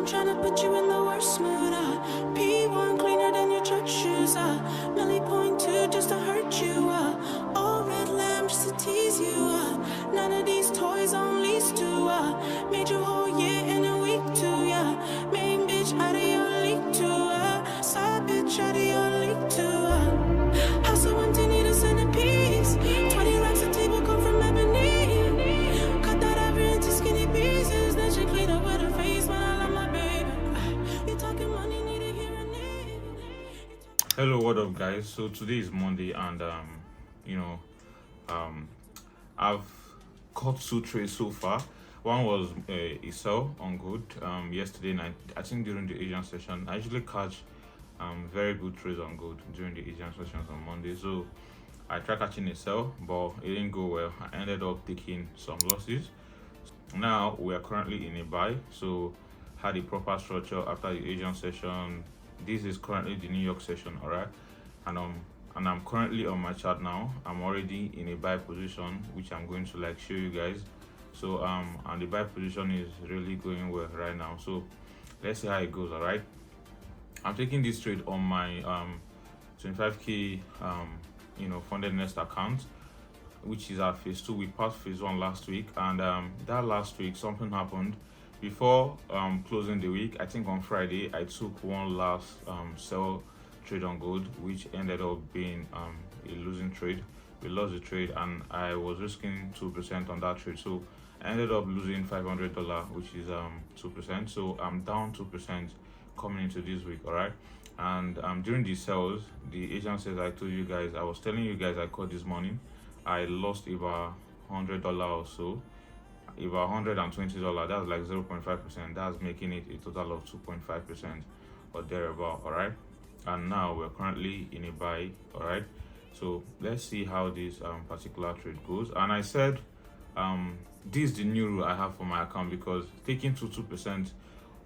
tryna put you in the worst mood. P1 cleaner than your church shoes. Millie point two just to hurt you. All red lamb just to tease you. None of these toys on lease to. Made you whole year in a week too. Main bitch out of your league too. Side bitch out of your league too. House so empty, need a centerpiece. 20 racks a table come from ebony. Cut that ever into skinny pieces. Then she clean up with her face when I love my baby. You talking money, need a hearing aid. Hello, what up, guys? So today is Monday, and I've caught two trades so far. One was a sell on good yesterday night. I think during the Asian session, I usually catch very good trades on good during the Asian sessions on Monday. So I tried catching a sell, but it didn't go well. I ended up taking some losses. Now we are currently in a buy, so had a proper structure after the Asian session. This is currently the New York session, all right, and I'm currently on my chart now. I'm already in a buy position, which I'm going to show you guys. So and the buy position is really going well right now. So let's see how it goes. All right, I'm taking this trade on my 25k funded nest account, which is at phase 2. We passed phase 1 last week, and that last week something happened. Before closing the week, I think on Friday, I took one last sell trade on gold, which ended up being a losing trade. We lost the trade, and I was risking 2% on that trade, so I ended up losing $500, which is 2%. So I'm down 2% coming into this week. All right, and during the sales, the agent says, I told you guys, I was telling you guys I caught this morning, I lost about $100 or so, about $120. That's like 0.5%. That's making it a total of 2.5% or thereabout. All right, and now we're currently in a buy. All right, so let's see how this particular trade goes. And I said this is the new rule I have for my account, because taking 2%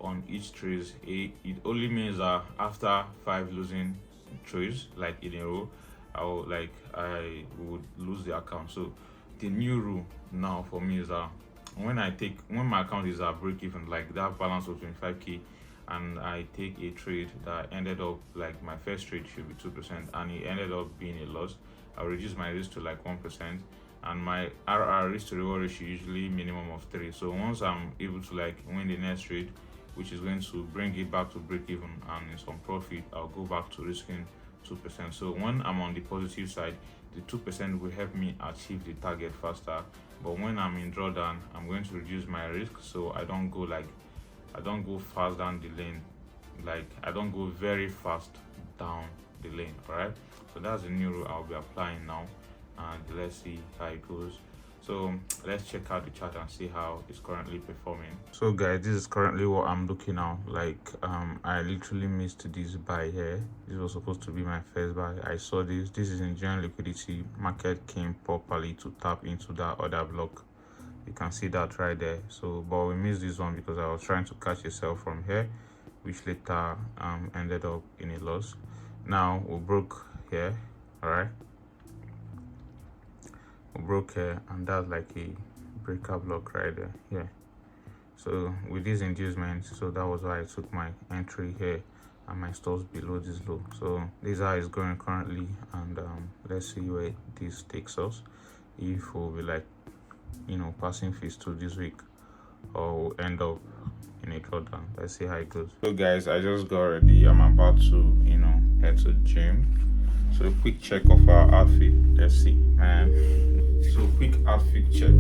on each trade, it only means that after 5 losing trades like in a row, I would lose the account. So the new rule now for me is that when my account is at break even, like that balance of 25k, and I take a trade that ended up, like my first trade should be 2% and it ended up being a loss, I'll reduce my risk to like 1%, and my RR, risk to reward ratio, usually minimum of 3. So once I'm able to win the next trade, which is going to bring it back to break even and in some profit, I'll go back to risking 2%. So when I'm on the positive side, the 2% will help me achieve the target faster. But when I'm in drawdown, I'm going to reduce my risk, so I don't go fast down the lane, I don't go very fast down the lane. All right, so that's the new rule I'll be applying now, and let's see how it goes. So let's check out the chart and see how it's currently performing. So guys, this is currently what I'm looking at. I literally missed this buy here. This was supposed to be my first buy. I saw this is in general liquidity. Market came properly to tap into that other block. You can see that right there. So but we missed this one because I was trying to catch a sell from here, which later ended up in a loss. Now we broke here. All right, we broke here, and that's like a breaker block right there. Yeah, so with this inducement, so that was why I took my entry here and my stops below this low. So this is how it's going currently, and let's see where this takes us, if we'll be passing phase 2 this week, or we'll end up in a drawdown. Let's see how it goes. So guys, I just got ready. I'm about to head to the gym. So a quick check of our outfit. Let's see, man. So quick outfit check.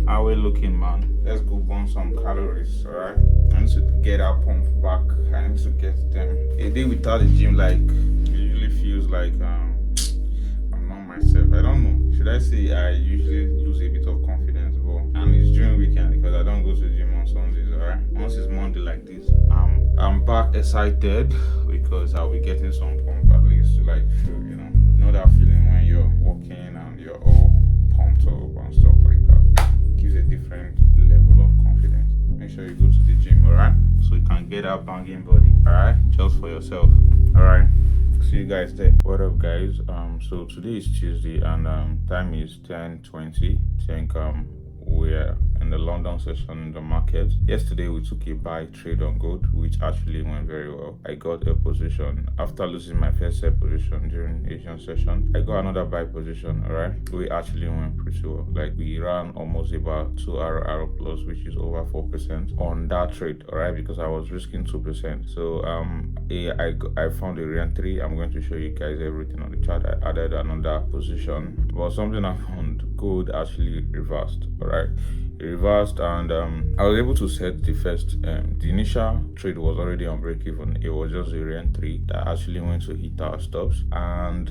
How we looking, man? Let's go burn some calories. All right, I need to get our pump back. I need to get them. A day without the gym, it usually feels like I'm not myself. I don't know, should I say I usually lose a bit of confidence, and it's during weekend because I don't go to the gym on Sundays. All right, once it's Monday like this, I'm back excited because I'll be getting some pump, at least to feel, that feeling when you're walking and you're all pumped up and stuff like that. It gives a different level of confidence. Make sure you go to the gym, all right, so you can get that banging body, all right, just for yourself. All right, see you guys there. What up, guys? So today is Tuesday, and time is 10:20. I think we're in in the London session in the market. Yesterday we took a buy trade on gold, which actually went very well. I got a position after losing my first sell position during Asian session. I got another buy position, alright. We actually went pretty well. Like we ran almost about 2 arrow plus, which is over 4% on that trade, alright, because I was risking 2%. So I found a re-entry. I'm going to show you guys everything on the chart. I added another position, but something I found, gold actually reversed, alright. It reversed, and I was able to set the first the initial trade was already on break even. It was just a re-entry that actually went to hit our stops, and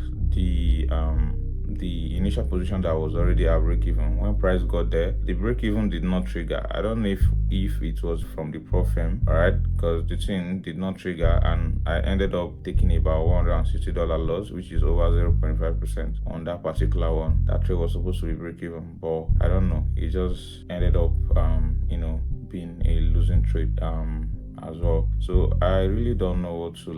the initial position that was already at break even, when price got there, the break even did not trigger. I don't know if it was from the prop firm, alright, because the thing did not trigger, and I ended up taking about $160 loss, which is over 0.5% on that particular one. That trade was supposed to be break even, but I don't know, it just ended up being a losing trade as well. So I really don't know what to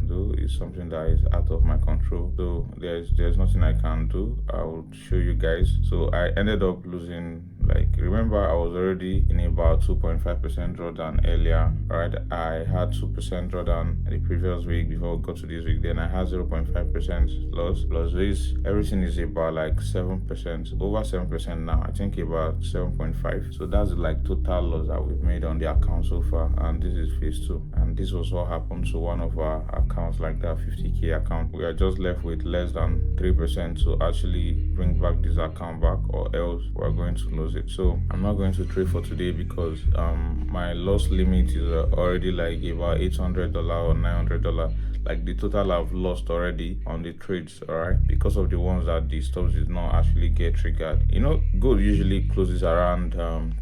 do. It's something that is out of my control, so there's nothing I can do. I will show you guys. So I ended up losing, like, remember I was already in about 2.5% drawdown earlier, right? I had 2% drawdown the previous week before we got to this week. Then I had 0.5% loss plus this. Everything is about like 7%, over 7% now. I think about 7.5. So that's like total loss that we've made on the account so far, and this is phase 2. And this was what happened to one of our accounts, like that 50k account. We are just left with less than 3% to actually bring back this account back, or else we're going to lose it. So I'm not going to trade for today because my loss limit is already like about $800 or $900. Like the total I've lost already on the trades, alright, because of the ones that the stops did not actually get triggered. Gold usually closes around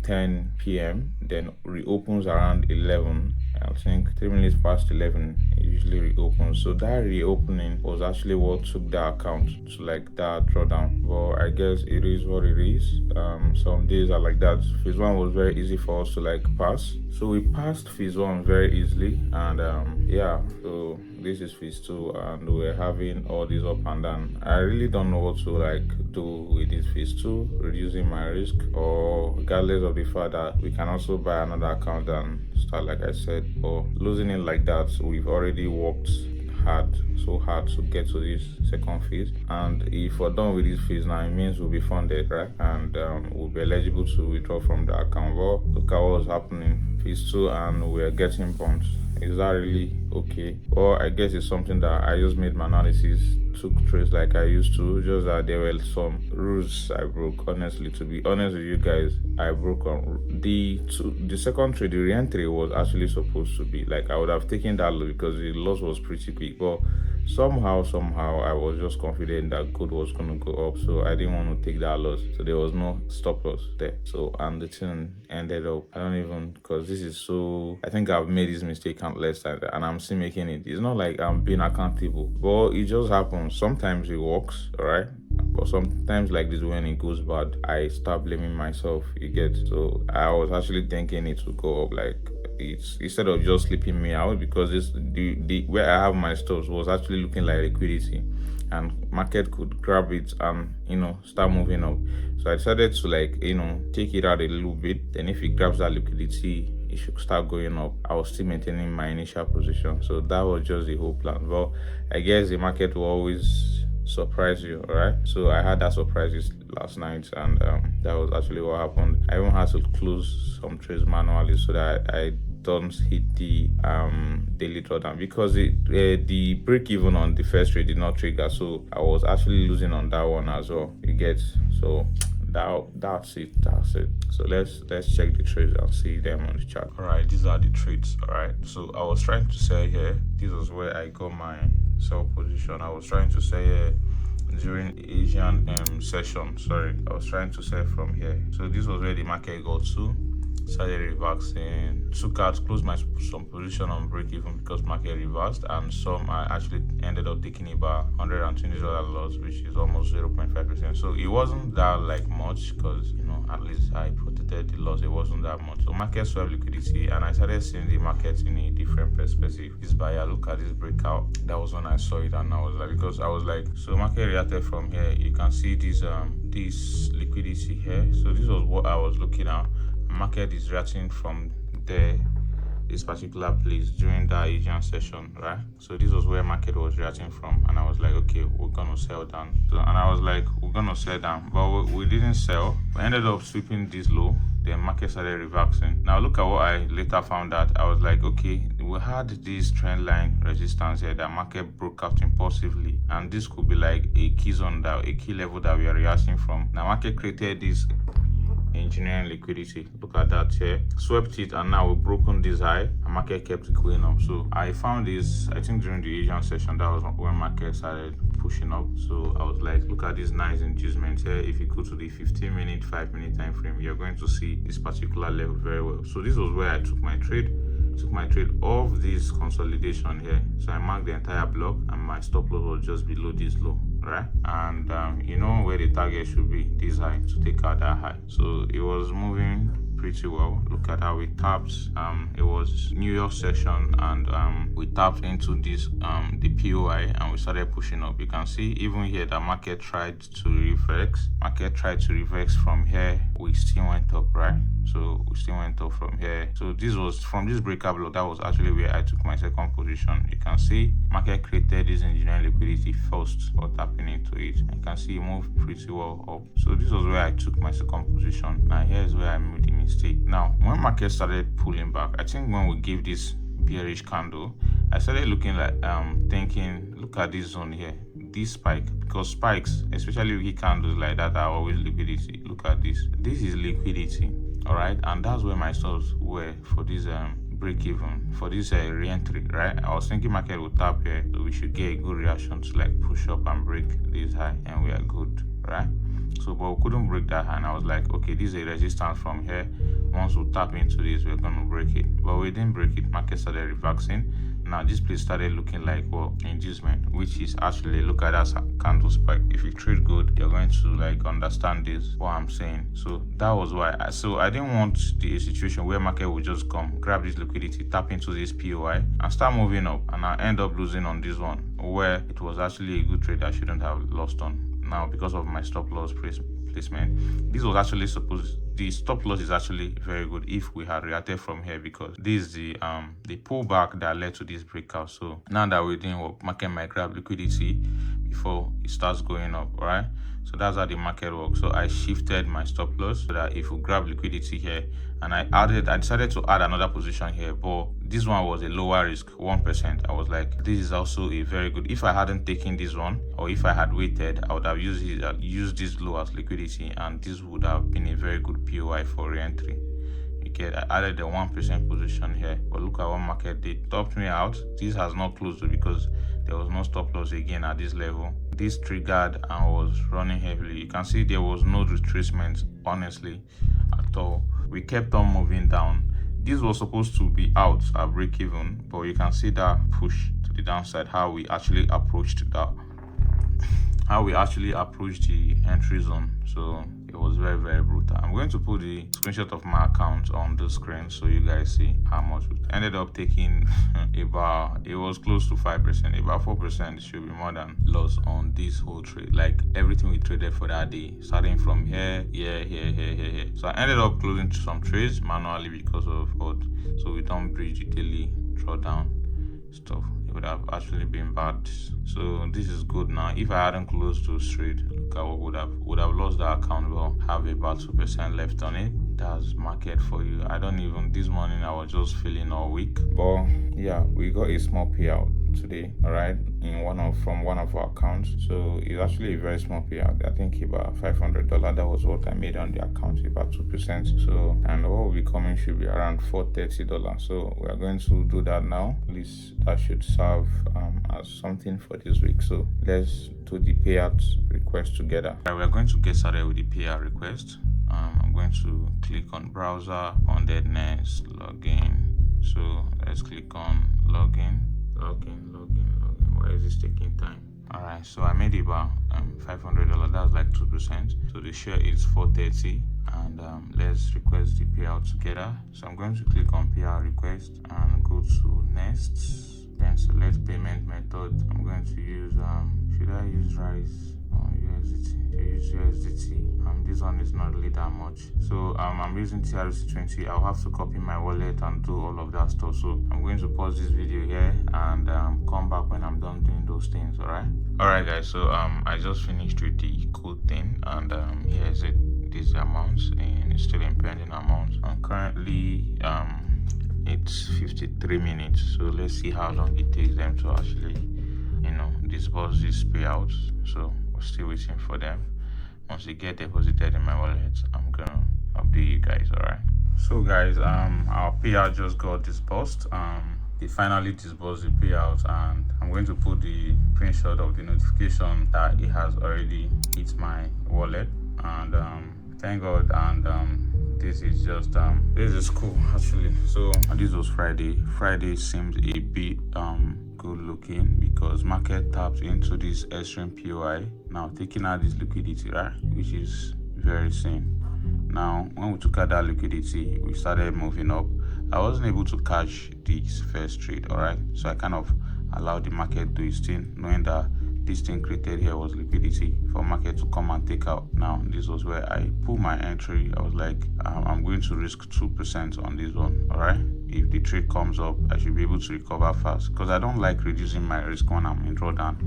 10 p.m. then reopens around 11. I think 3 minutes past 11 it usually reopens. So that reopening was actually what took the account to like that drawdown. But I guess it is what it is. Some days are like that. Phase 1 was very easy for us to like pass. So we passed phase 1 very easily, and so this is phase 2, and we're having all this up and down. I really don't know what to like do with this phase 2, reducing my risk, or regardless of the fact that we can also buy another account and start, like I said, or losing it like that. We've already worked so hard to get to this second phase, and if we're done with this phase now, it means we'll be funded, right? And we'll be eligible to withdraw from the account. Well, look at what's happening, phase 2, and we're getting bumped. Is that really okay? Well, I guess it's something that I just made my analysis, took trades like I used to, just that there were some rules I broke. Honestly, to be honest with you guys, I broke on the second trade. The re-entry was actually supposed to be like, I would have taken that loss because the loss was pretty quick, but somehow I was just confident that gold was going to go up, so I didn't want to take that loss. So there was no stop loss there. So, and the thing ended up, because this is so, I think I've made this mistake countless times and I'm still making it. It's not like I'm being accountable, but it just happens. Sometimes it works, alright, but sometimes like this, when it goes bad, I start blaming myself, you get. So I was actually thinking it would go up, like it's instead of just sleeping me out, because the where I have my stops was actually looking like liquidity, and market could grab it and start moving up. So I decided to take it out a little bit. Then if it grabs that liquidity, it should start going up. I was still maintaining my initial position. So that was just the whole plan. Well, I guess the market will always surprise you, alright? So I had that surprise last night, and that was actually what happened. I even had to close some trades manually so that I don't hit the daily drawdown, because the break even on the first trade did not trigger, so I was actually losing on that one as well, you get. So that's it. So let's check the trades and see them on the chart. All right, these are the trades. All right, so I was trying to sell here. This was where I got my sell position. I was trying to sell here during the Asian session. I was trying to sell from here. So this was where the market got to. Started reversing, took out, closed some position on break even because market reversed, and some I actually ended up taking about $120 loss, which is almost 0.5%. So it wasn't that like much, because at least I protected the loss. It wasn't that much. So market swept liquidity, and I started seeing the market in a different perspective. This buyer, look at this breakout. That was when I saw it, and I was like, so market reacted from here. You can see this this liquidity here. So this was what I was looking at. Market is reacting from there, this particular place during that Asian session, right? So this was where market was reacting from, and I was like, okay, we're gonna sell down. So, and I was like, we're gonna sell down, but we didn't sell. We ended up sweeping this low. Then market started reversing. Now look at what I later found out. I was like, okay, we had this trend line resistance here that market broke out impulsively, and this could be like a key zone, that a key level that we are reacting from. Now market created this engineering liquidity. Look at that here, swept it, and now we've broken this high and market kept going up. So I found this, I think during the Asian session, that was when market started pushing up. So I was like, look at this nice inducement here. If you go to the 15-minute 5-minute time frame, you're going to see this particular level very well. So this was where I took my trade of this consolidation here. So I marked the entire block, and my stop loss was just below this low, right? And you know where the target should be, this high, to take out that high. So it was moving pretty well. Look at how we tapped. It was New York session, and we tapped into this the POI, and we started pushing up. You can see even here that market tried to reverse. From here. We still went up, right? So we still went up from here. So this was from this breakout block. That was actually where I took my second position. You can see market created this engineering liquidity first or tapping into it. You can see it moved pretty well up. So this was where I took my second position. Now here's where I made the mistake. Now when market started pulling back, I think when we gave this bearish candle, I started looking like thinking, look at this zone here, this spike, because spikes, especially weak candles like that, are always liquidity. Look at this is liquidity. All right, and that's where my stops were for this break even, for this re-entry, right? I was thinking market would tap here, so we should get a good reaction to like push up and break this high, and we are good, right? So but we couldn't break that high, and I was like, okay, this is a resistance from here. Once we tap into this, we're gonna break it, but we didn't break it. Market started reversing. Now this place started looking like, well, inducement, which is actually, look at that candle spike. If you trade good, you're going to like understand this, what I'm saying. So that was why I didn't want the situation where market would just come, grab this liquidity, tap into this POI, and start moving up, and I end up losing on this one where it was actually a good trade I shouldn't have lost on. Now because of my stop loss placement, this was actually supposed, the stop loss is actually very good if we had reacted from here, because this is the pullback that led to this breakout. So now that we're doing what, market might grab liquidity before it starts going up, right? So that's how the market works. So I shifted my stop loss so that if we grab liquidity here, and I decided to add another position here, but this one was a lower risk, 1%. I was like, this is also a very good, if I hadn't taken this one, or if I had waited, I would have used this low as liquidity, and this would have been a very good POI for re-entry. Okay, I added the 1% position here, but look at what market did. Topped me out. This has not closed because there was no stop loss again at this level. This triggered and was running heavily. You can see there was no retracement, honestly, at all. We kept on moving down. This was supposed to be out at break even, but you can see that push to the downside, how we actually approached that, how we actually approached the entry zone. So it was very, very brutal. I'm going to put the screenshot of my account on the screen so you guys see how much we ended up taking. About, it was close to 5%, about 4% should be more than loss on this whole trade, like everything we traded for that day, starting from here. So I ended up closing some trades manually because of what, so we don't bridge the daily drawdown stuff. It would have actually been bad. So this is good now. If I hadn't closed those trades, look at what would have lost that account. Well, have about 2% left on it. That's market for you. I don't even, this morning I was just feeling all weak, but yeah, we got a small payout today, all right, from one of our accounts. So it's actually a very small payout. I think about $500. That was what I made on the account, about 2%. So, and what will be coming should be around $430. So we are going to do that now. At least that should serve as something for this week. So let's do the payout request together. Right, we are going to get started with the payout request. I'm going to click on browser, on deadness, login. So let's click on login. Why is this taking time? All right, so I made about $500. That's like 2%. So the share is 430, and let's request the payout together. So I'm going to click on payout request and go to next. Then select payment method. I'm going to use should I use Rise or USDT? use USDT. This one is not really that much. So I'm using TRC20. I'll have to copy my wallet and do all of that stuff. So I'm going to pause this video here and come back when I'm done doing those things. Alright guys, so I just finished with the code thing, and here's it. These amounts, and it's still in pending amounts. And currently it's 53 minutes, so let's see how long it takes them to actually disburse these payouts. So we're still waiting for them. Once they get deposited in my wallet, I'm gonna update you guys. Alright, so guys, our payout just got disbursed. They finally disbursed the payout, and I'm going to put the screenshot of the notification that it has already hit my wallet. And thank God. And this is just this is cool actually. So this was Friday seems a bit good looking because market tapped into this extreme POI, now taking out this liquidity, right, which is very sane. Now when we took out that liquidity, we started moving up. I wasn't able to catch this first trade, all right, so I kind of allowed the market do its thing, knowing that this thing created here was liquidity for market to come and take out. Now this was where I put my entry. I was like, I'm going to risk 2% on this one. All right, if the trade comes up, I should be able to recover fast, because I don't like reducing my risk when I'm in drawdown.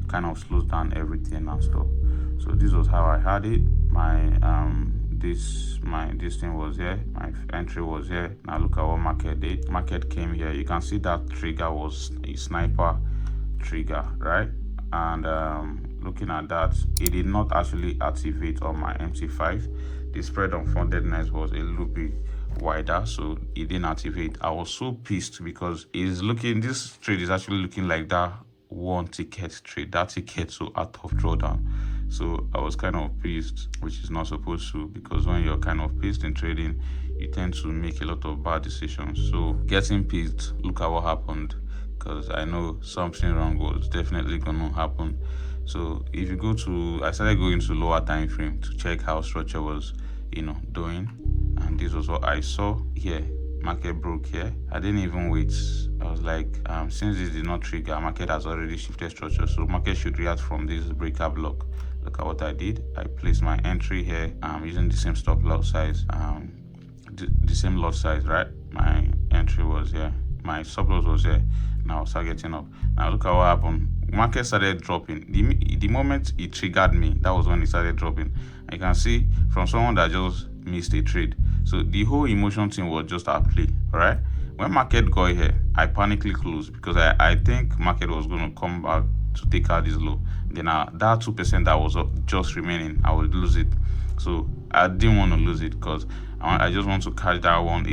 It kind of slows down everything and stuff. So this was how I had it. This thing was here, my entry was here. Now look at what market did. Market came here. You can see that trigger was a sniper trigger, right? And looking at that, it did not actually activate on my MT5. The spread on fundedness was a little bit wider, so it didn't activate. I was so pissed because this trade is actually looking like that one ticket trade, that ticket so out of drawdown. So I was kind of pissed, which is not supposed to, because when you're kind of pissed in trading, you tend to make a lot of bad decisions. So getting pissed, look at what happened, because I know something wrong was definitely gonna happen. So if you I started going to lower time frame to check how structure was doing, and this was what I saw here. Market broke here. I didn't even wait. I was like, since this did not trigger, market has already shifted structure, so market should react from this breaker block. Look at what I did. I placed my entry here using the same stop loss size, the same lot size, right? My entry was here, my stop loss was here. Now start getting up. Now look at what happened. Market started dropping. The moment it triggered me, that was when it started dropping. And you can see from someone that just missed a trade. So the whole emotion thing was just at play, right? When market got here, I panically closed because I think market was going to come back to take out this low. Then that 2% that was just remaining, I would lose it. So I didn't want to lose it because I just want to catch that one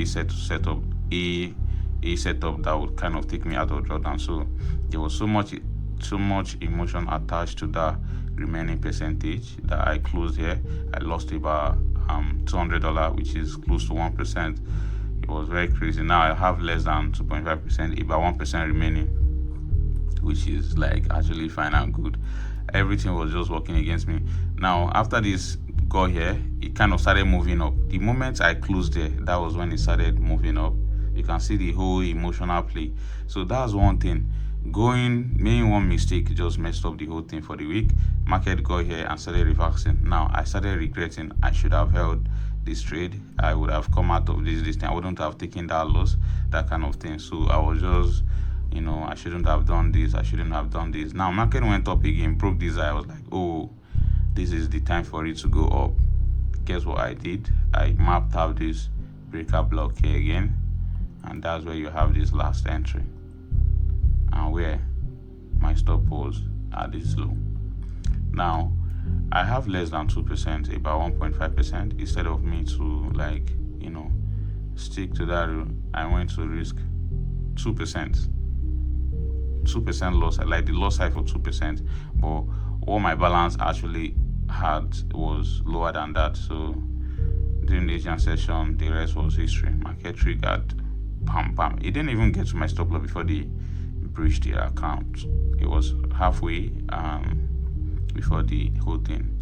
a setup that would kind of take me out of drawdown. So there was so much emotion attached to that remaining percentage that I closed here. I lost about $200, which is close to 1%. It was very crazy. Now I have less than 2.5%, about 1% remaining, which is like actually fine and good. Everything was just working against me. Now after this got here, it kind of started moving up. The moment I closed there, that was when it started moving up. You can see the whole emotional play. So that's one thing. Making one mistake just messed up the whole thing for the week. Market got here and started reversing. Now I started regretting. I should have held this trade. I would have come out of this thing. I wouldn't have taken that loss, that kind of thing. So I was just, I shouldn't have done this. I shouldn't have done this. Now market went up again, broke this. I was like, oh, this is the time for it to go up. Guess what I did? I mapped out this breaker block here again, and that's where you have this last entry, and where my stop was at this low. Now I have less than 2%, about 1.5%. Instead of me to stick to that rule, I went to risk 2%. 2% loss, like the loss side for 2%, but what my balance actually had was lower than that. So during the Asian session, the rest was history. Market triggered, pam pam. It didn't even get to my stop loss before they breached the account. It was halfway before the whole thing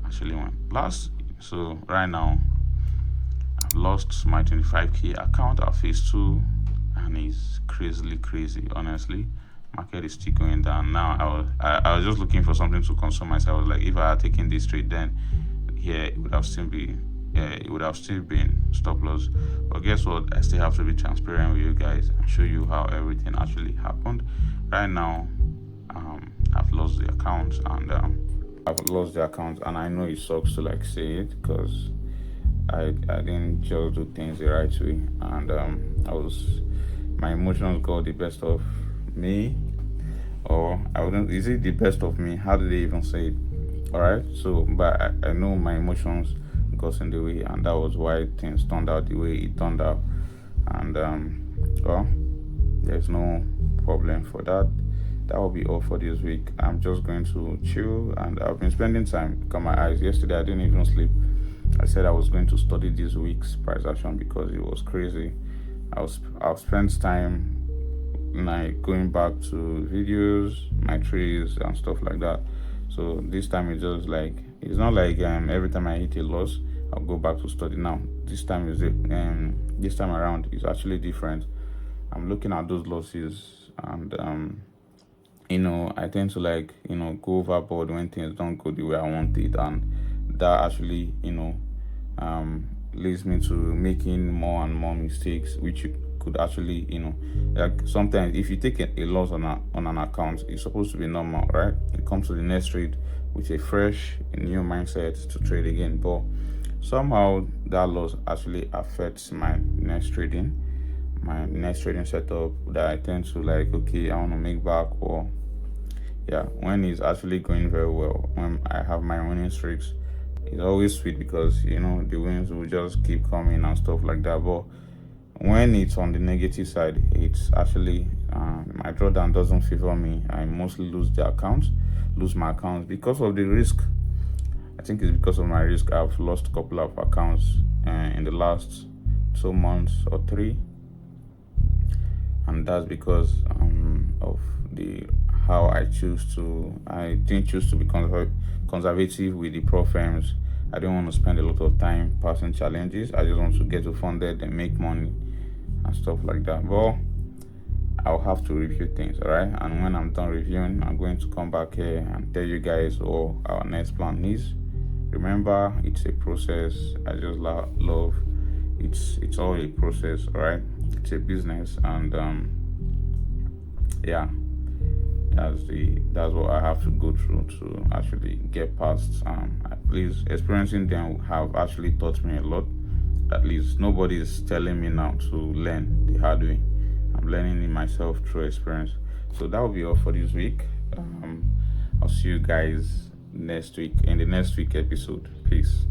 actually went last. So right now I've lost my 25k account at phase 2, and it's crazy honestly. Market is still going down. Now I was just looking for something to console myself. I was like, if I had taken this trade, then here it would have still been, yeah, it would have still been stop loss. But guess what? I still have to be transparent with you guys and show you how everything actually happened. Right now, I've lost the account, and I know it sucks to like say it because I didn't just do things the right way, and my emotions got the best of me, or I wouldn't. Is it the best of me? How do they even say it? All right. So, but I know my emotions got in the way, and that was why things turned out the way it turned out, and well, there's no problem for that. That will be all for this week. I'm just going to chill, and I've been spending time. Got my eyes. Yesterday, I didn't even sleep. I said I was going to study this week's price action because it was crazy. I've spent time like going back to videos, my trees and stuff like that. So this time it's just like it's not like every time I hit a loss, I'll go back to study. Now this time this time around is actually different. I'm looking at those losses, and I tend to like go overboard when things don't go the way I want it, and that actually leads me to making more and more mistakes, which you could actually like sometimes if you take a loss on an account, it's supposed to be normal, right? It comes to the next trade with a fresh new mindset to trade again, but somehow that loss actually affects my next trading setup, that I tend to like, okay, I want to make back, or yeah, when it's actually going very well, when I have my winning streaks, it's always sweet because the wins will just keep coming and stuff like that. But when it's on the negative side, it's actually my drawdown doesn't favor me. I mostly lose my accounts because of the risk. I think it's because of my risk. I've lost a couple of accounts in the last 2 months or 3, and that's because of the how I didn't choose to be conservative with the pro firms. I don't want to spend a lot of time passing challenges. I just want to get funded and make money and stuff like that. But I'll have to review things, alright? And when I'm done reviewing, I'm going to come back here and tell you guys what our next plan is. Remember, it's a process. I just love it's all a process, alright? It's a business, and yeah, that's what I have to go through to actually get past. At least experiencing them have actually taught me a lot. At least nobody is telling me now to learn the hard way. I'm learning it myself through experience. So that will be all for this week. I'll see you guys next week in the next week episode. Peace.